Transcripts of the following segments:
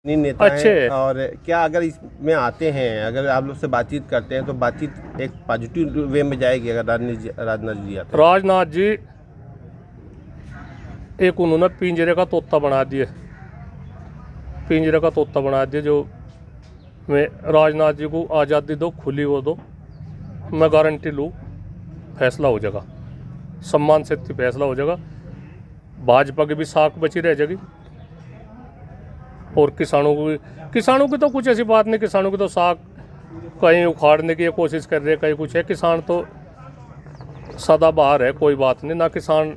नेता अच्छे हैं और क्या अगर इसमें आते हैं, अगर आप लोग से बातचीत करते हैं तो बातचीत एक पॉजिटिव वे में जाएगी अगर राजनाथ जी आते हैं? राजनाथ जी एक उन्होंने पिंजरे का तोता बना दिए, पिंजरे का तोता बना दिया। जो मैं राजनाथ जी को आज़ादी दो, खुली वो दो, मैं गारंटी लूँ फैसला हो जाएगा, सम्मान से फैसला हो जाएगा। भाजपा की भी साख बची रह जाएगी और किसानों की तो कुछ ऐसी बात नहीं। किसानों की तो साख कहीं उखाड़ने की कोशिश कर रहे हैं, कहीं कुछ है। किसान तो सदाबहार है, कोई बात नहीं। ना किसान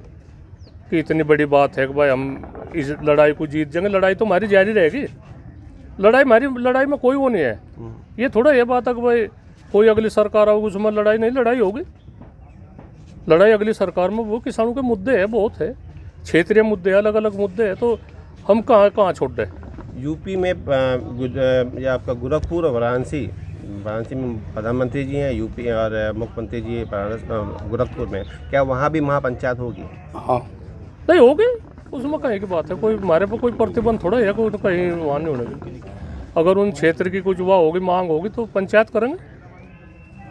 की इतनी बड़ी बात है कि भाई हम इस लड़ाई को जीत जाएंगे। लड़ाई तो हमारी जारी रहेगी, लड़ाई में कोई वो नहीं है। ये थोड़ा ये बात है कि भाई कोई अगली सरकार आओगी उसमें लड़ाई नहीं, लड़ाई होगी। लड़ाई अगली सरकार में वो किसानों के मुद्दे हैं, बहुत है, क्षेत्रीय मुद्दे, अलग अलग मुद्दे हैं। तो हम कहाँ छोड़ दें। यूपी में ये आपका गोरखपुर और वाराणसी में प्रधानमंत्री जी हैं यूपी, और मुख्यमंत्री जी गोरखपुर में, क्या वहाँ भी महापंचायत होगी? हाँ नहीं होगी, उसमें कहीं की बात है। कोई हमारे पर कोई प्रतिबंध थोड़ा है, कोई तो कहीं वहाँ नहीं होने। अगर उन क्षेत्र की कुछ वह होगी, मांग होगी तो पंचायत करेंगे,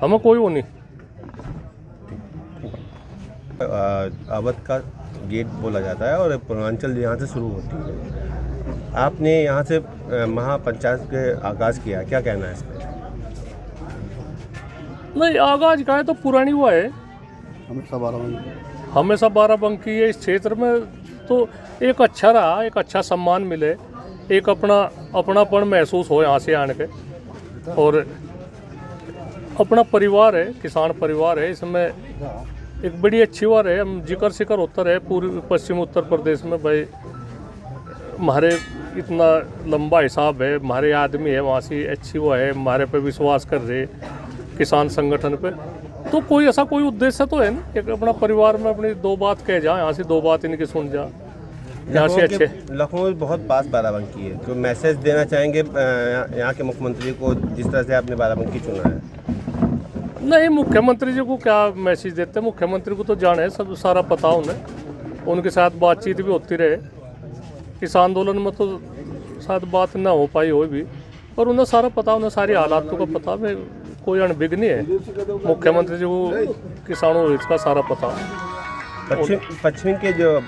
हमें कोई वो नहीं। अवध का गेट बोला जाता है और पूर्वांचल यहाँ से शुरू होती है। आपने यहाँ से महापंचायत के आगाज़ किया, क्या कहना है इस पर? नहीं, आगाज का है तो पुरानी हुआ है, हमेशा बाराबंकी है। इस क्षेत्र में तो एक अच्छा रहा, एक अच्छा सम्मान मिले, एक अपनापन महसूस हो यहाँ से आने के, और अपना परिवार है, किसान परिवार है। इसमें एक बड़ी अच्छी बात है, हम जिक्र शिकर होता रहे पूर्वी पश्चिम उत्तर प्रदेश में। भाई हमारे इतना लंबा हिसाब है, हमारे आदमी है वहाँ से, अच्छी वो है, हमारे पे विश्वास कर रहे किसान संगठन पे। तो कोई ऐसा कोई उद्देश्य तो है ना, एक अपना परिवार में अपनी दो बात कह जा, यहाँ से दो बात इनकी सुन जा, यहाँ से अच्छे। लखनऊ में बहुत पास बाराबंकी है, तो मैसेज देना चाहेंगे यहाँ के मुख्यमंत्री को जिस तरह से आपने बाराबंकी चुना है? नहीं, मुख्यमंत्री जी को क्या मैसेज देते हैं? मुख्यमंत्री को तो जाने सब सारा पता उन्हें, उनके साथ बातचीत भी होती रहे। इस आंदोलन में तो शायद बात ना हो पाई हो भी, और उन्हें सारा पता, उन्हें सारी हालातों का पता। में कोई अनभिज्ञ नहीं है, मुख्यमंत्री जी को किसानों इसका सारा पता। पश्चिम के जो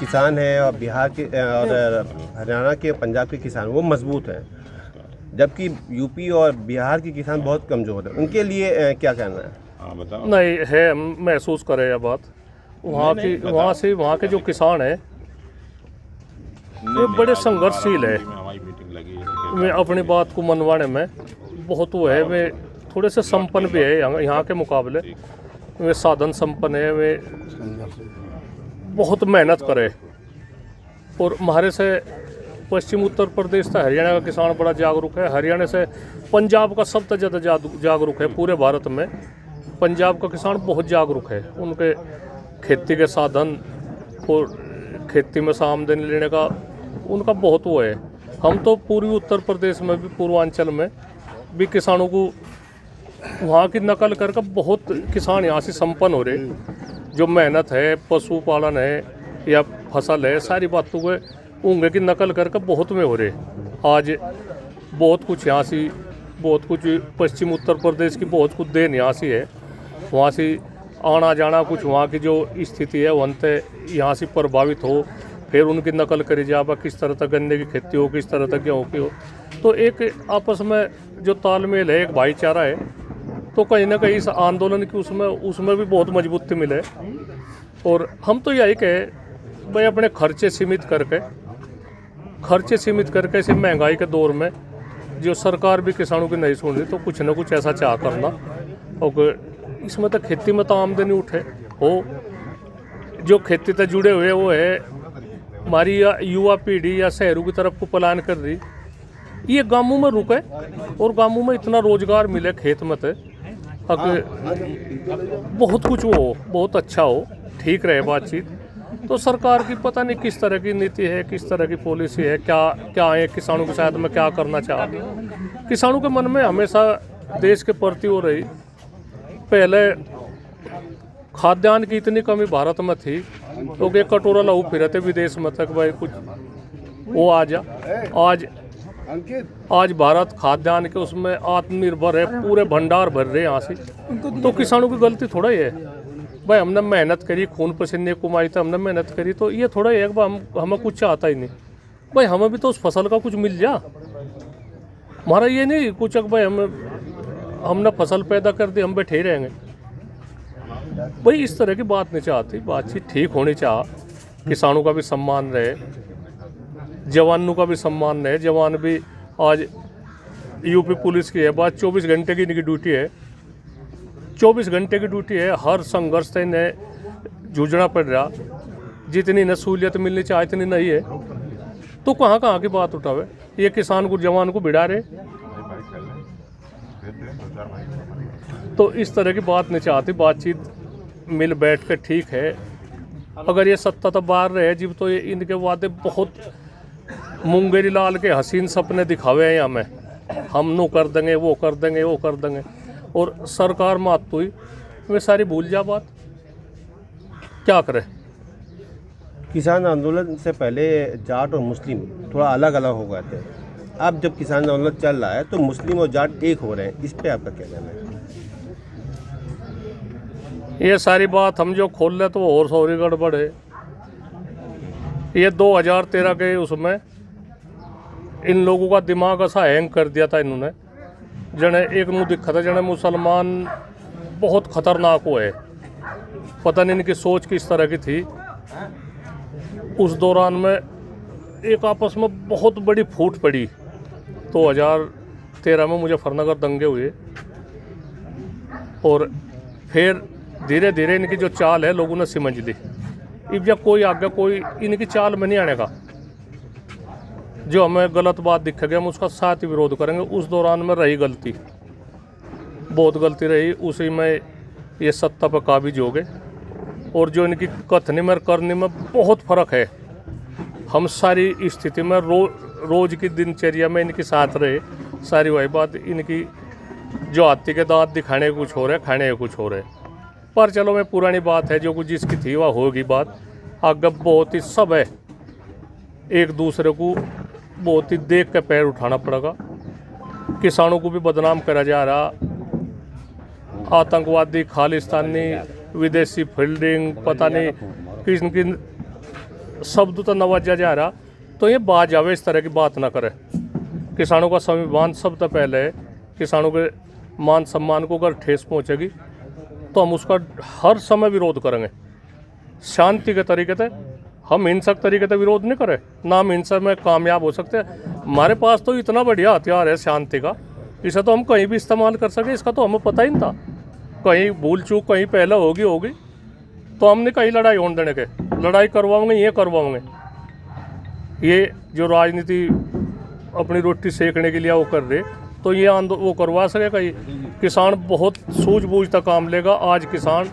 किसान हैं और बिहार के और हरियाणा के, पंजाब के किसान वो मजबूत हैं, जबकि यूपी और बिहार के किसान बहुत कमज़ोर हैं। उनके लिए क्या कहना है? बताओ। नहीं है, हम महसूस करें यह बात। वहाँ के जो किसान हैं वो बड़े संघर्षशील है। मैं अपनी बात को मनवाने में बहुत वो है, वे थोड़े से संपन्न भी है यहाँ के मुकाबले, वे साधन संपन्न है, वे बहुत मेहनत करे। और हमारे से पश्चिम उत्तर प्रदेश से हरियाणा का किसान बड़ा जागरूक है, हरियाणा से पंजाब का सबसे ज़्यादा जागरूक है पूरे भारत में। पंजाब का किसान बहुत जागरूक है, उनके खेती के साधन और खेती में से आमदनी लेने का उनका बहुत वो है। हम तो पूर्वी उत्तर प्रदेश में भी, पूर्वांचल में भी किसानों को वहाँ की नकल करके बहुत किसान यहाँ से संपन्न हो रहे। जो मेहनत है, पशुपालन है या फसल है, सारी बातों को उंगे की नकल करके बहुत में हो रहे। आज बहुत कुछ यहाँ से, बहुत कुछ पश्चिम उत्तर प्रदेश की बहुत कुछ देन यहाँ से है। वहाँ से आना जाना कुछ वहाँ की जो स्थिति है वो अंत यहाँ से प्रभावित हो, फिर उनकी नकल करी जाए, किस तरह तक गन्ने की खेती हो, किस तरह तक गेहूँ की हो। तो एक आपस में जो तालमेल है, एक भाईचारा है, तो कहीं ना कहीं इस आंदोलन की उसमें भी बहुत मजबूती मिले। और हम तो यही कहे भाई, अपने खर्चे सीमित करके इसे महंगाई के दौर में जो सरकार भी किसानों की नहीं सुन रही, तो कुछ ना कुछ ऐसा चाह करना। और इसमें तो खेती में तो आमदनी उठे हो, जो खेती से जुड़े हुए वो है हमारी युवा पीढ़ी या शहरों की तरफ को पलायन कर रही, ये गांवों में रुके और गांवों में इतना रोजगार मिले खेत में थे, बहुत कुछ हो, बहुत अच्छा हो, ठीक रहे बातचीत। तो सरकार की पता नहीं किस तरह की नीति है, किस तरह की पॉलिसी है, क्या है, किसानों के साथ में क्या करना चाह। किसानों के मन में हमेशा देश के प्रति हो रही, पहले खाद्यान्न की इतनी कमी भारत में थी, लोग एक कटोरा लहू फिरे थे विदेश में तक, भाई कुछ वो आ जा। आज भारत खाद्यान्न के उसमें आत्मनिर्भर है, पूरे भंडार भर रहे हैं यहाँ से। तो किसानों की गलती थोड़ा ही है भाई, हमने मेहनत करी, खून पसीने कमाई, तो हमने मेहनत करी, तो ये थोड़ा ही है कि हमें कुछ आता ही नहीं भाई, हमें भी तो उस फसल का कुछ मिल जा। हमारा ये नहीं कुछ भाई हमने फसल पैदा कर दी, हम बैठे ही रहेंगे भाई। इस तरह की बात नहीं चाहती, बातचीत ठीक होनी चाह, किसानों का भी सम्मान रहे, जवानों का भी सम्मान रहे। जवान भी आज यूपी पुलिस की है बात, 24 घंटे की इनकी ड्यूटी है, 24 घंटे की ड्यूटी है। हर संघर्ष से इन्हें जूझना पड़ रहा, जितनी इन्हें सहूलियत मिलनी चाहिए इतनी नहीं है, तो कहाँ कहाँ की बात उठावे। ये किसान को जवान को भिड़ा रहे, तो इस तरह की बात नहीं चाहती। बातचीत मिल बैठ कर ठीक है। अगर ये सत्ता तो बाहर रहे जब, तो ये इनके वादे बहुत मुंगेरी लाल के हसीन सपने दिखावे हैं हमें, हम नो कर देंगे, वो कर देंगे, वो कर देंगे, और सरकार मात तो ही वे सारी भूल जा बात, क्या करे। किसान आंदोलन से पहले जाट और मुस्लिम थोड़ा अलग अलग हो गए थे, अब जब किसान आंदोलन चल रहा है तो मुस्लिम और जाट एक हो रहे हैं, इस पे आपका क्या कहना है? ये सारी बात हम जो खोल ले तो और सौरी गड़बड़ है। ये 2013 के उसमें इन लोगों का दिमाग ऐसा हैंग कर दिया था इन्होंने, जने एक मुँह दिखा था जने मुसलमान बहुत खतरनाक हो है, पता नहीं इनकी सोच किस तरह की थी। उस दौरान में एक आपस में बहुत बड़ी फूट पड़ी। 2013 में मुजफ्फरनगर दंगे हुए, और फिर धीरे धीरे इनकी जो चाल है लोगों ने समझ ली। अब जब कोई आगे कोई इनकी चाल में नहीं आने का, जो हमें गलत बात दिखेगी हम उसका साथ ही विरोध करेंगे। उस दौरान में रही गलती, बहुत गलती रही, उसी में ये सत्ता पर काबिज हो गए। और जो इनकी कथनी में करने में बहुत फ़र्क है। हम सारी स्थिति में रोज़ की दिनचर्या में इनके साथ रहे, सारी वही बात इनकी, जो हाथी के दांत दिखाने कुछ हो रहे, खाने कुछ हो रहे। पर चलो मैं पुरानी बात है, जो कुछ जिसकी थी वह होगी बात। आगे बहुत ही सब है, एक दूसरे को बहुत ही देख के पैर उठाना पड़ेगा। किसानों को भी बदनाम करा जा रहा, आतंकवादी, खालिस्तानी, विदेशी फील्डिंग, पता नहीं किन किन शब्द तो नवाजा जा रहा। तो ये बात जावे, इस तरह की बात ना करे। किसानों का स्वाभिमान सब तो पहले है। किसानों के मान सम्मान को अगर ठेस पहुंचेगी तो हम उसका हर समय विरोध करेंगे, शांति के तरीके से। हम हिंसक तरीके से विरोध नहीं करें, ना हम हिंसा में कामयाब हो सकते हैं। हमारे पास तो इतना बढ़िया हथियार है शांति का, इसे तो हम कहीं भी इस्तेमाल कर सके, इसका तो हमें पता ही नहीं था। कहीं भूल चूक कहीं पहले होगी तो हमने कहीं लड़ाई होने देने के, लड़ाई करवाओगे, ये करवाओगे। ये जो राजनीति अपनी रोटी सेकने के लिए वो कर रहे, तो ये वो करवा सकेगा। ये किसान बहुत सूझबूझ तक काम लेगा। आज किसान,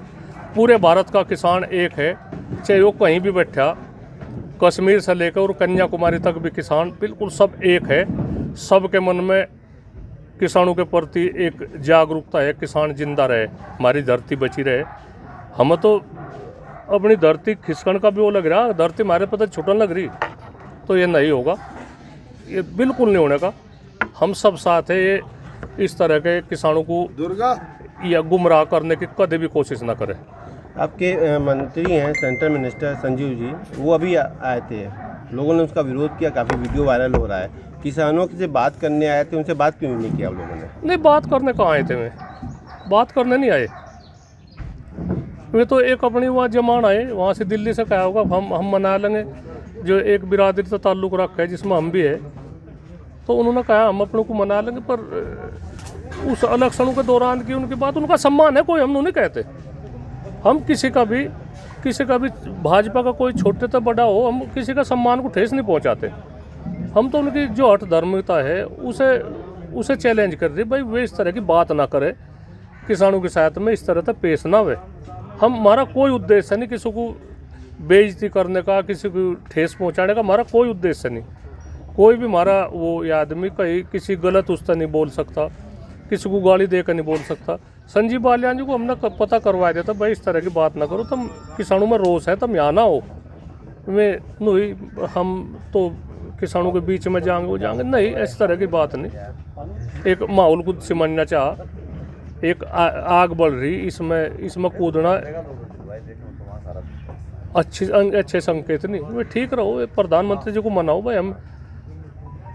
पूरे भारत का किसान एक है, चाहे वो कहीं भी बैठा, कश्मीर से लेकर और कन्याकुमारी तक भी किसान बिल्कुल सब एक है। सबके मन में किसानों के प्रति एक जागरूकता है, किसान जिंदा रहे, हमारी धरती बची रहे। हमें तो अपनी धरती खिसकन का भी वो लग रहा, धरती हमारे पता छुटन लग रही, तो ये नहीं होगा, ये बिल्कुल नहीं होने का। हम सब साथ है। ये इस तरह के किसानों को या गुमराह करने की कभी भी कोशिश ना करें। आपके मंत्री हैं सेंट्रल मिनिस्टर संजीव जी, वो अभी आए थे, लोगों ने उसका विरोध किया, काफ़ी वीडियो वायरल हो रहा है। किसानों से बात करने आए थे, उनसे बात क्यों नहीं किया आप लोगों ने? नहीं, बात करने कहाँ आए थे, मैं बात करने नहीं आए। वे तो एक अपनी वहाँ जमान आए, वहाँ से दिल्ली से कहा होगा हम मना लेंगे, जो एक बिरादरी से ताल्लुक़ रखा है जिसमें हम भी है, तो उन्होंने कहा हम अपनों को मना लेंगे। पर उस इलेक्शनों के दौरान की उनकी बात, उनका सम्मान है, कोई हम नहीं कहते। हम किसी का भी भाजपा का कोई छोटे से बड़ा हो, हम किसी का सम्मान को ठेस नहीं पहुंचाते। हम तो उनकी जो हठ धर्मिकता है उसे चैलेंज कर रही, भाई वे इस तरह की बात ना करे, किसानों के साथ में इस तरह से पेश ना हुए। हमारा कोई उद्देश्य नहीं किसी को बेइज्जती करने का, किसी को ठेस पहुंचाने का, हमारा कोई उद्देश्य नहीं। कोई भी हमारा वो आदमी कहीं किसी गलत उस तरह नहीं बोल सकता, किसी को गाली देकर नहीं बोल सकता। संजीव बालियान जी को हमने पता करवा दिया था, भाई इस तरह की बात ना करो, तुम किसानों में रोष है, तुम यहाँ ना हो। हम तो किसानों के बीच में जाएंगे वो जाएंगे, नहीं, इस तरह की बात नहीं। एक माहौल खुद से मानना चाह, एक आग बढ़ रही, इसमें कूदना अच्छे संकेत नहीं। वे ठीक रहो, प्रधानमंत्री जी को मनाओ भाई,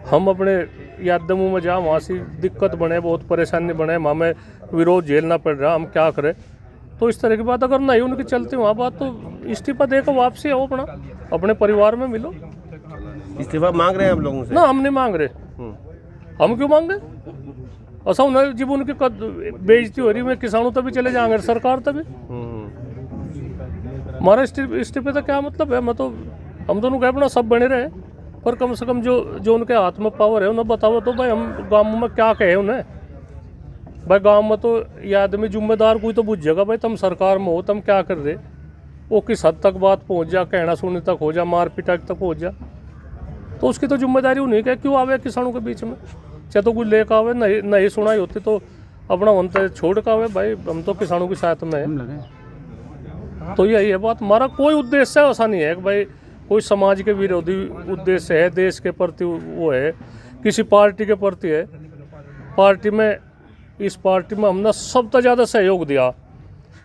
हम अपने यादमों में जा, वहाँ से दिक्कत बने, बहुत परेशानी बने, हमें विरोध झेलना पड़ रहा, हम क्या करें। तो इस तरह की बात अगर नहीं उनकी चलती वहाँ बात, तो इस्तीफा देकर वापसी आओ, अपने परिवार में मिलो। इस्तीफा मांग रहे हैं हम लोगों से? ना, हम नहीं मांग रहे। हम क्यों मांगे? ऐसा उन्हें जब उनकी बेइज्जती हो रही, मैं किसानों तभी चले जाएंगे, सरकार तभी। हमारा इस्तीफे का क्या मतलब है? हम दोनों अपना सब बने रहे, पर कम से कम जो उनके हाथ में पावर है उन्हें बताओ तो भाई, हम गाँव में क्या कहे उन्हें भाई। गांव में तो ये आदमी जिम्मेदार कोई तो बुझेगा भाई, तुम सरकार में हो, तुम क्या कर रहे, वो किस हद तक बात पहुंच जा, कहना सुनने तक हो जा, मार पिटाई तक पहुंच जा, तो उसकी तो जिम्मेदारी उन्हीं का। क्यों आवे किसानों के बीच में? चाहे तो कोई लेकर आवे, नहीं सुनाई होती तो अपना वंत छोड़ कर आवे भाई, हम तो किसानों के साथ में है। तो यही है बात, हमारा कोई उद्देश्य ऐसा नहीं है कि भाई कोई समाज के विरोधी उद्देश्य है, देश के प्रति वो है, किसी पार्टी के प्रति है। इस पार्टी में हमने सबसे ज़्यादा सहयोग दिया।